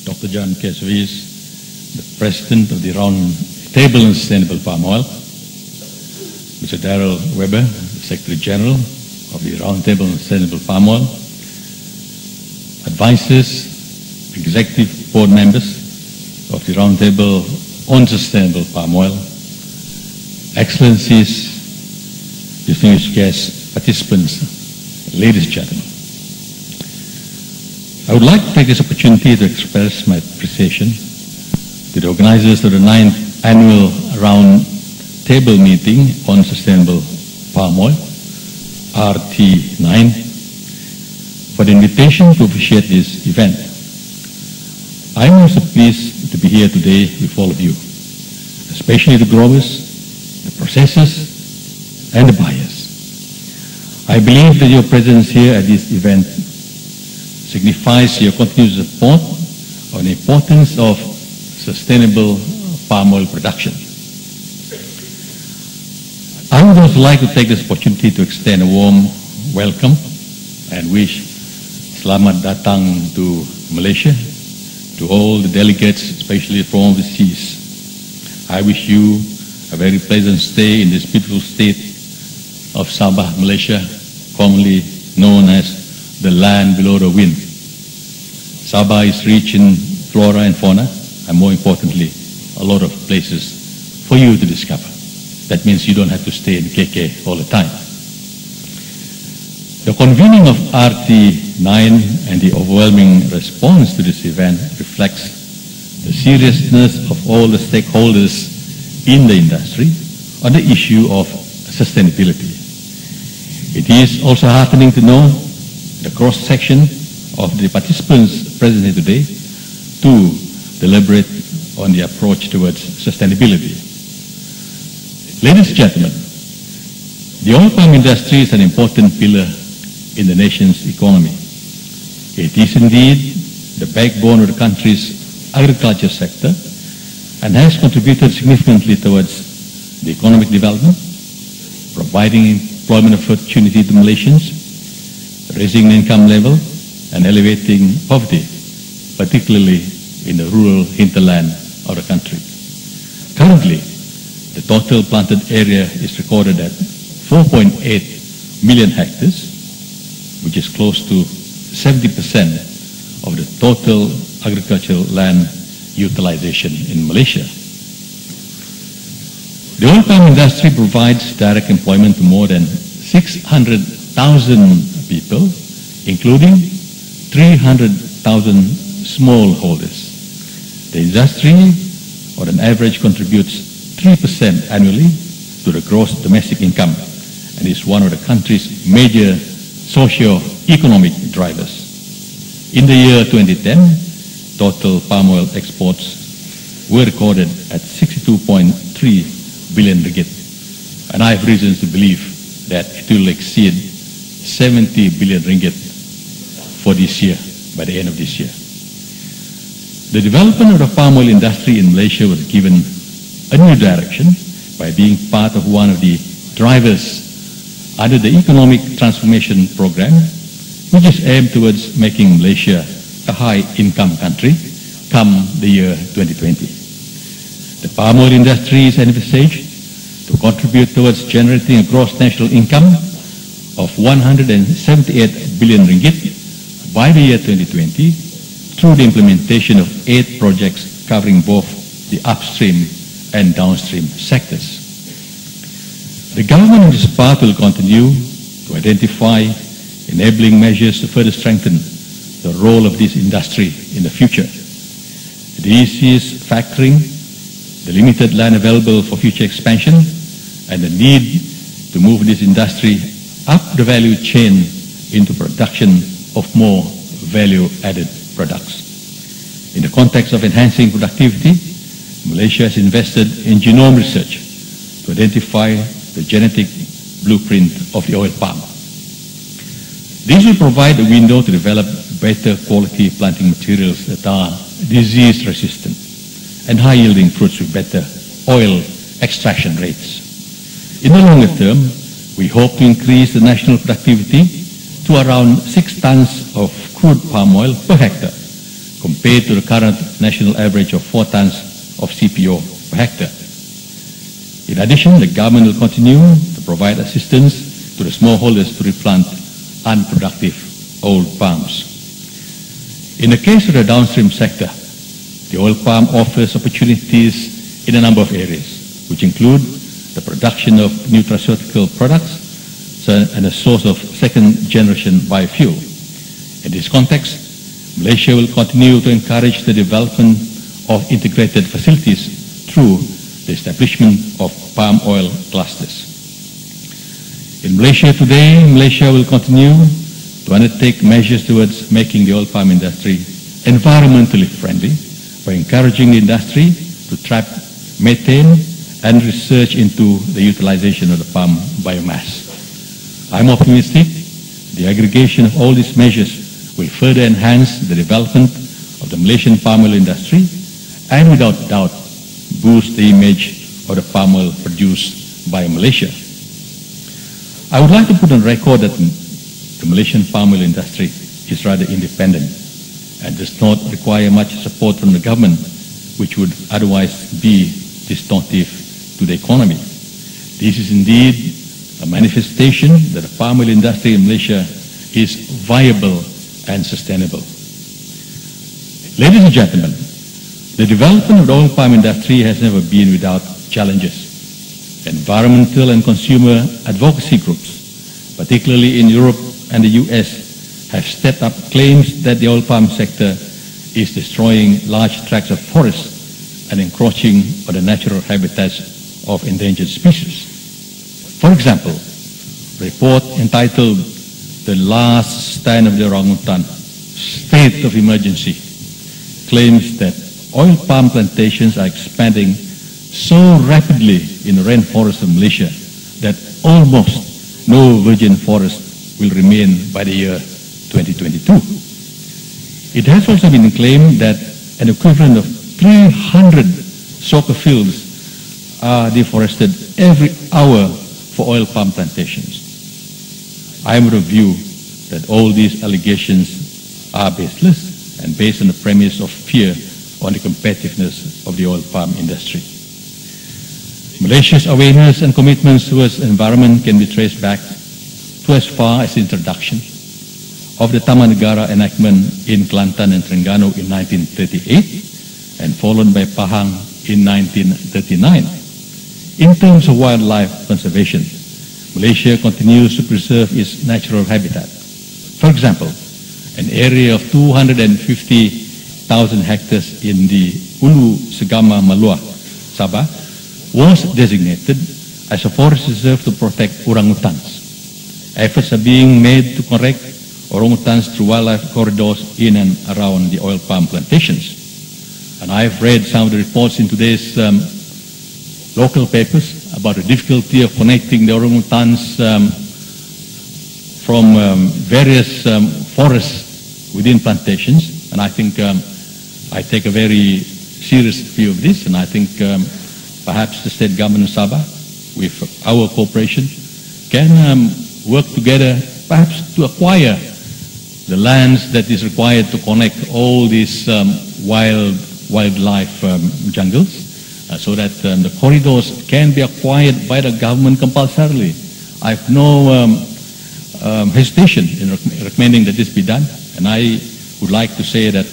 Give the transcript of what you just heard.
Dr. John Kesavis, the President of the Round Table on Sustainable Palm Oil, Mr. Daryl Weber, the Secretary General of the Round Table on Sustainable Palm Oil, advisors, executive board members of the Round Table on Sustainable Palm Oil, Excellencies, distinguished guests, participants, ladies and gentlemen. I would like to take this opportunity to express my appreciation to the organizers of the 9th Annual Round Table Meeting on Sustainable Palm Oil, RT9, for the invitation to officiate this event. I am also pleased to be here today with all of you, especially the growers, the processors, and the buyers. I believe that your presence here at this event signifies your continued support on the importance of sustainable palm oil production. I would also like to take this opportunity to extend a warm welcome and wish Selamat Datang to Malaysia, to all the delegates, especially from overseas. I wish you a very pleasant stay in this beautiful state of Sabah, Malaysia, commonly known as the land below the wind. Sabah is rich in flora and fauna, and more importantly, a lot of places for you to discover. That means you don't have to stay in KK all the time. The convening of RT9 and the overwhelming response to this event reflects the seriousness of all the stakeholders in the industry on the issue of sustainability. It is also heartening to know the cross-section of the participants present here today to deliberate on the approach towards sustainability. Ladies and gentlemen, the oil palm industry is an important pillar in the nation's economy. It is indeed the backbone of the country's agriculture sector and has contributed significantly towards the economic development, providing employment opportunity to Malaysians, raising the income level, and elevating poverty, particularly in the rural hinterland of the country. Currently, the total planted area is recorded at 4.8 million hectares, which is close to 70% of the total agricultural land utilization in Malaysia. The oil palm industry provides direct employment to more than 600,000 people, including 300,000 smallholders. The industry, on an average, contributes 3% annually to the gross domestic income and is one of the country's major socio-economic drivers. In the year 2010, total palm oil exports were recorded at 62.3 billion ringgit, and I have reasons to believe that it will exceed 70 billion ringgit for this year, by the end of this year. The development of the palm oil industry in Malaysia was given a new direction by being part of one of the drivers under the Economic Transformation Program, which is aimed towards making Malaysia a high-income country come the year 2020. The palm oil industry is envisaged to contribute towards generating a gross national income of 178 billion ringgit by the year 2020 through the implementation of 8 projects covering both the upstream and downstream sectors. The government on this path will continue to identify enabling measures to further strengthen the role of this industry in the future. This is factoring the limited land available for future expansion and the need to move this industry up the value chain into production of more value-added products. In the context of enhancing productivity, Malaysia has invested in genome research to identify the genetic blueprint of the oil palm. This will provide a window to develop better quality planting materials that are disease resistant and high-yielding fruits with better oil extraction rates. In the longer term, we hope to increase the national productivity to around 6 tons of crude palm oil per hectare compared to the current national average of 4 tons of CPO per hectare. In addition, the government will continue to provide assistance to the smallholders to replant unproductive old palms. In the case of the downstream sector, the oil palm offers opportunities in a number of areas, which include the production of nutraceutical products and a source of second-generation biofuel. In this context, Malaysia will continue to encourage the development of integrated facilities through the establishment of palm oil clusters. In Malaysia today, Malaysia will continue to undertake measures towards making the oil palm industry environmentally friendly by encouraging the industry to trap methane and research into the utilization of the palm biomass. I'm optimistic the aggregation of all these measures will further enhance the development of the Malaysian palm oil industry and without doubt boost the image of the palm oil produced by Malaysia. I would like to put on record that the Malaysian palm oil industry is rather independent and does not require much support from the government, which would otherwise be distortive to the economy. This is indeed a manifestation that the palm oil industry in Malaysia is viable and sustainable. Ladies and gentlemen, the development of the oil palm industry has never been without challenges. Environmental and consumer advocacy groups, particularly in Europe and the US, have stepped up claims that the oil palm sector is destroying large tracts of forests and encroaching on the natural habitats of endangered species. For example, a report entitled "The Last Stand of the Orangutan, State of Emergency" claims that oil palm plantations are expanding so rapidly in the rainforests of Malaysia that almost no virgin forest will remain by the year 2022. It has also been claimed that an equivalent of 300 soccer fields are deforested every hour for oil palm plantations. I am of the view that all these allegations are baseless and based on the premise of fear on the competitiveness of the oil palm industry. Malaysia's awareness and commitments towards the environment can be traced back to as far as the introduction of the Taman Negara enactment in Kelantan and Terengganu in 1938 and followed by Pahang in 1939. In terms of wildlife conservation, Malaysia continues to preserve its natural habitat. For example, an area of 250,000 hectares in the Ulu Segama Malua, Sabah, was designated as a forest reserve to protect orangutans. Efforts are being made to correct orangutans through wildlife corridors in and around the oil palm plantations. And I've read some of the reports in today's local papers about the difficulty of connecting the orangutans from various forests within plantations. And I think I take a very serious view of this, and I think perhaps the state government of Sabah, with our cooperation, can work together perhaps to acquire the lands that is required to connect all these wildlife jungles so that the corridors can be acquired by the government compulsorily. I have no hesitation in recommending that this be done, and I would like to say that